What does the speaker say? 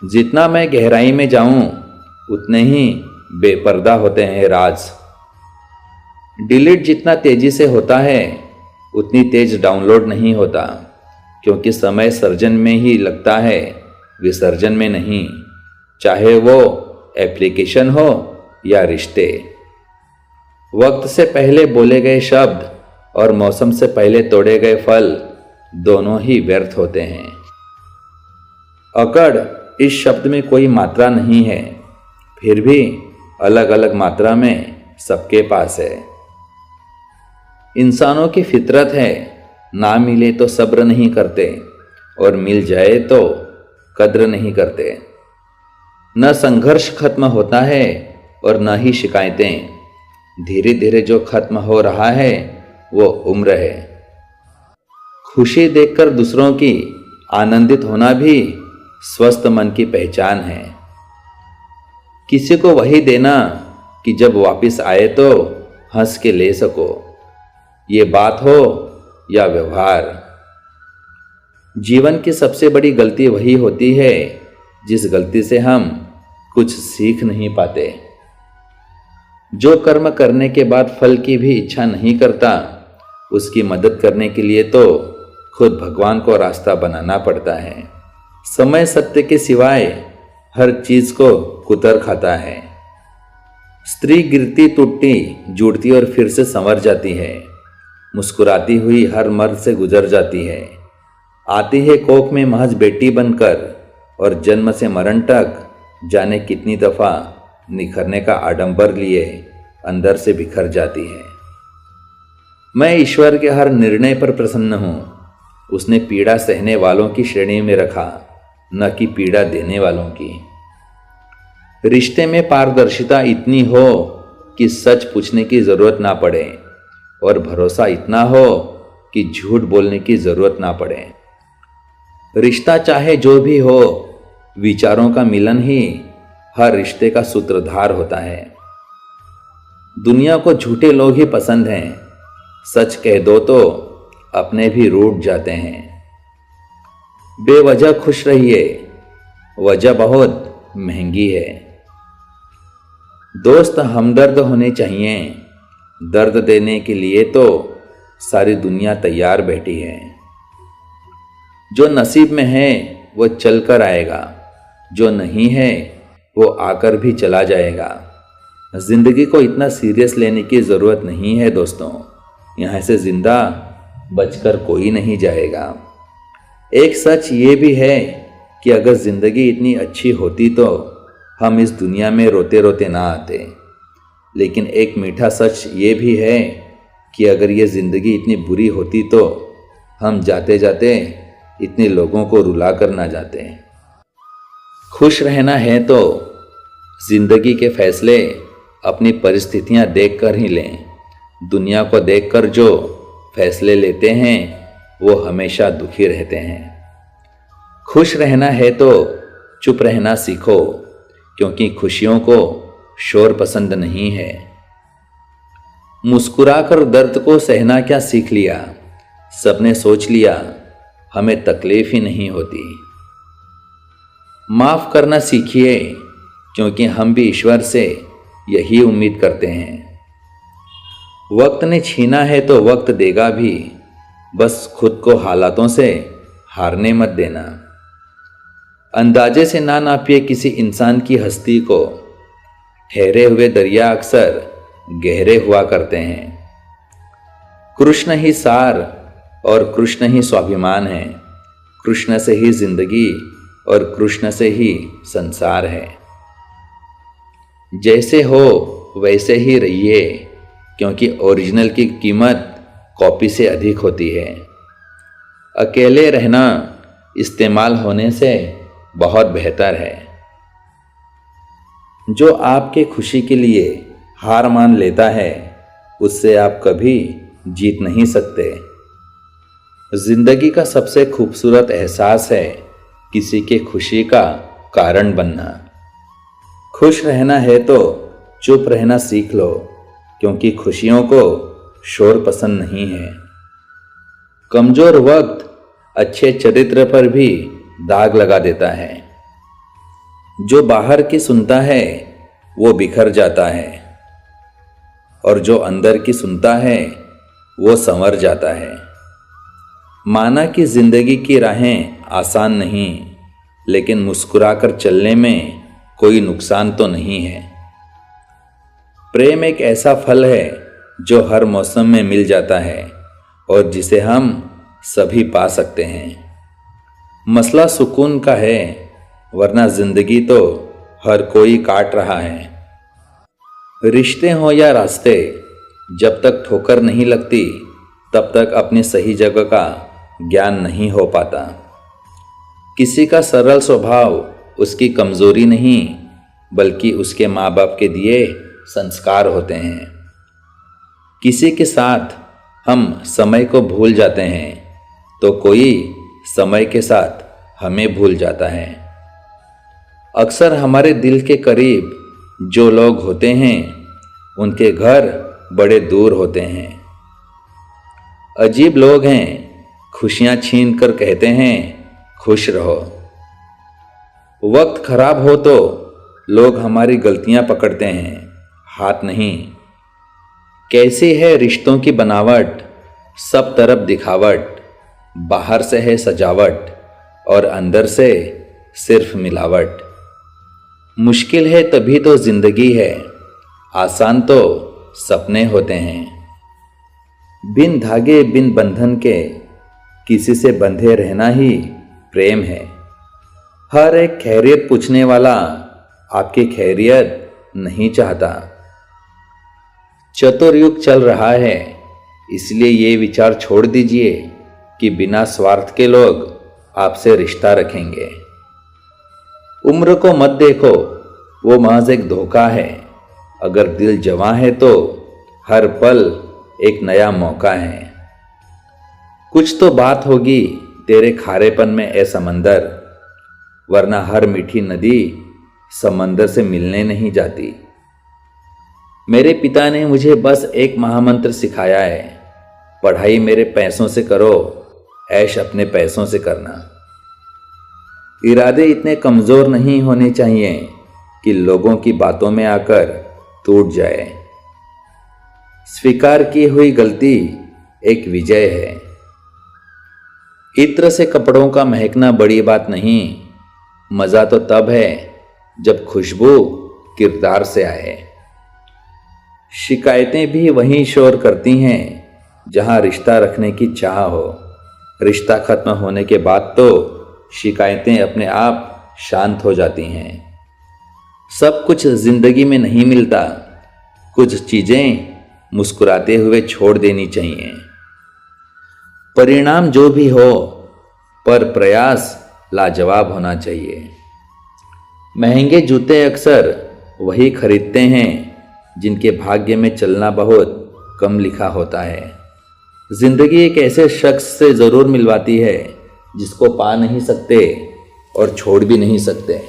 जितना मैं गहराई में जाऊं उतने ही बेपर्दा होते हैं राज। डिलीट जितना तेजी से होता है उतनी तेज डाउनलोड नहीं होता, क्योंकि समय सर्जन में ही लगता है, विसर्जन में नहीं। चाहे वो एप्लीकेशन हो या रिश्ते। वक्त से पहले बोले गए शब्द और मौसम से पहले तोड़े गए फल दोनों ही व्यर्थ होते हैं। अकड़ इस शब्द में कोई मात्रा नहीं है, फिर भी अलग अलग मात्रा में सबके पास है। इंसानों की फितरत है, ना मिले तो सब्र नहीं करते और मिल जाए तो कद्र नहीं करते। न संघर्ष खत्म होता है और न ही शिकायतें। धीरे धीरे जो खत्म हो रहा है वो उम्र है। खुशी देखकर दूसरों की आनंदित होना भी स्वस्थ मन की पहचान है। किसी को वही देना कि जब वापस आए तो हंस के ले सको, ये बात हो या व्यवहार। जीवन की सबसे बड़ी गलती वही होती है जिस गलती से हम कुछ सीख नहीं पाते। जो कर्म करने के बाद फल की भी इच्छा नहीं करता, उसकी मदद करने के लिए तो खुद भगवान को रास्ता बनाना पड़ता है। समय सत्य के सिवाय हर चीज को कुतर खाता है। स्त्री गिरती टूटती जुड़ती और फिर से संवर जाती है। मुस्कुराती हुई हर मर्द से गुजर जाती है। आती है कोख में महज बेटी बनकर और जन्म से मरण तक जाने कितनी दफा निखरने का आडंबर लिए अंदर से बिखर जाती है। मैं ईश्वर के हर निर्णय पर प्रसन्न हूँ। उसने पीड़ा सहने वालों की श्रेणी में रखा, न कि पीड़ा देने वालों की। रिश्ते में पारदर्शिता इतनी हो कि सच पूछने की जरूरत ना पड़े और भरोसा इतना हो कि झूठ बोलने की जरूरत ना पड़े। रिश्ता चाहे जो भी हो, विचारों का मिलन ही हर रिश्ते का सूत्रधार होता है। दुनिया को झूठे लोग ही पसंद हैं। सच कह दो तो अपने भी रूठ जाते हैं। बेवजह खुश रहिए, वजह बहुत महंगी है। दोस्त हमदर्द होने चाहिए, दर्द देने के लिए तो सारी दुनिया तैयार बैठी है। जो नसीब में है वो चल कर आएगा, जो नहीं है वो आकर भी चला जाएगा। जिंदगी को इतना सीरियस लेने की ज़रूरत नहीं है दोस्तों। यहाँ से जिंदा बचकर कोई नहीं जाएगा। एक सच ये भी है कि अगर ज़िंदगी इतनी अच्छी होती तो हम इस दुनिया में रोते रोते ना आते। लेकिन एक मीठा सच ये भी है कि अगर ये ज़िंदगी इतनी बुरी होती तो हम जाते जाते इतने लोगों को रुला कर ना जाते। खुश रहना है तो ज़िंदगी के फैसले अपनी परिस्थितियां देखकर ही लें। दुनिया को देखकर जो फैसले लेते हैं वो हमेशा दुखी रहते हैं। खुश रहना है तो चुप रहना सीखो, क्योंकि खुशियों को शोर पसंद नहीं है। मुस्कुराकर दर्द को सहना क्या सीख लिया, सबने सोच लिया हमें तकलीफ ही नहीं होती। माफ करना सीखिए, क्योंकि हम भी ईश्वर से यही उम्मीद करते हैं। वक्त ने छीना है तो वक्त देगा भी, बस खुद को हालातों से हारने मत देना। अंदाजे से ना नापिए किसी इंसान की हस्ती को। ठहरे हुए दरिया अक्सर गहरे हुआ करते हैं। कृष्ण ही सार और कृष्ण ही स्वाभिमान है। कृष्ण से ही जिंदगी और कृष्ण से ही संसार है। जैसे हो वैसे ही रहिए, क्योंकि ओरिजिनल की कीमत कॉपी से अधिक होती है। अकेले रहना इस्तेमाल होने से बहुत बेहतर है। जो आपके खुशी के लिए हार मान लेता है, उससे आप कभी जीत नहीं सकते। जिंदगी का सबसे खूबसूरत एहसास है किसी के खुशी का कारण बनना। खुश रहना है तो चुप रहना सीख लो, क्योंकि खुशियों को शोर पसंद नहीं है। कमजोर वक्त अच्छे चरित्र पर भी दाग लगा देता है। जो बाहर की सुनता है वो बिखर जाता है और जो अंदर की सुनता है वो संवर जाता है। माना कि जिंदगी की राहें आसान नहीं, लेकिन मुस्कुराकर चलने में कोई नुकसान तो नहीं है। प्रेम एक ऐसा फल है जो हर मौसम में मिल जाता है और जिसे हम सभी पा सकते हैं। मसला सुकून का है, वरना जिंदगी तो हर कोई काट रहा है। रिश्ते हो या रास्ते, जब तक ठोकर नहीं लगती तब तक अपनी सही जगह का ज्ञान नहीं हो पाता। किसी का सरल स्वभाव उसकी कमजोरी नहीं, बल्कि उसके माँ बाप के दिए संस्कार होते हैं। किसी के साथ हम समय को भूल जाते हैं तो कोई समय के साथ हमें भूल जाता है। अक्सर हमारे दिल के करीब जो लोग होते हैं उनके घर बड़े दूर होते हैं। अजीब लोग हैं, खुशियां छीन कर कहते हैं खुश रहो। वक्त खराब हो तो लोग हमारी गलतियां पकड़ते हैं, हाथ नहीं। कैसी है रिश्तों की बनावट, सब तरफ दिखावट, बाहर से है सजावट और अंदर से सिर्फ मिलावट। मुश्किल है तभी तो जिंदगी है, आसान तो सपने होते हैं। बिन धागे बिन बंधन के किसी से बंधे रहना ही प्रेम है। हर एक खैरियत पूछने वाला आपकी खैरियत नहीं चाहता। चतुर्युग चल रहा है, इसलिए ये विचार छोड़ दीजिए कि बिना स्वार्थ के लोग आपसे रिश्ता रखेंगे। उम्र को मत देखो, वो महज एक धोखा है। अगर दिल जवां है तो हर पल एक नया मौका है। कुछ तो बात होगी तेरे खारेपन में ए समंदर, वरना हर मीठी नदी समंदर से मिलने नहीं जाती। मेरे पिता ने मुझे बस एक महामंत्र सिखाया है, पढ़ाई मेरे पैसों से करो, ऐश अपने पैसों से करना। इरादे इतने कमज़ोर नहीं होने चाहिए कि लोगों की बातों में आकर टूट जाए। स्वीकार की हुई गलती एक विजय है। इत्र से कपड़ों का महकना बड़ी बात नहीं, मज़ा तो तब है जब खुशबू किरदार से आए। शिकायतें भी वहीं शोर करती हैं जहां रिश्ता रखने की चाह हो। रिश्ता खत्म होने के बाद तो शिकायतें अपने आप शांत हो जाती हैं। सब कुछ जिंदगी में नहीं मिलता, कुछ चीजें मुस्कुराते हुए छोड़ देनी चाहिए। परिणाम जो भी हो, पर प्रयास लाजवाब होना चाहिए। महंगे जूते अक्सर वही खरीदते हैं जिनके भाग्य में चलना बहुत कम लिखा होता है। जिंदगी एक ऐसे शख्स से ज़रूर मिलवाती है जिसको पा नहीं सकते और छोड़ भी नहीं सकते।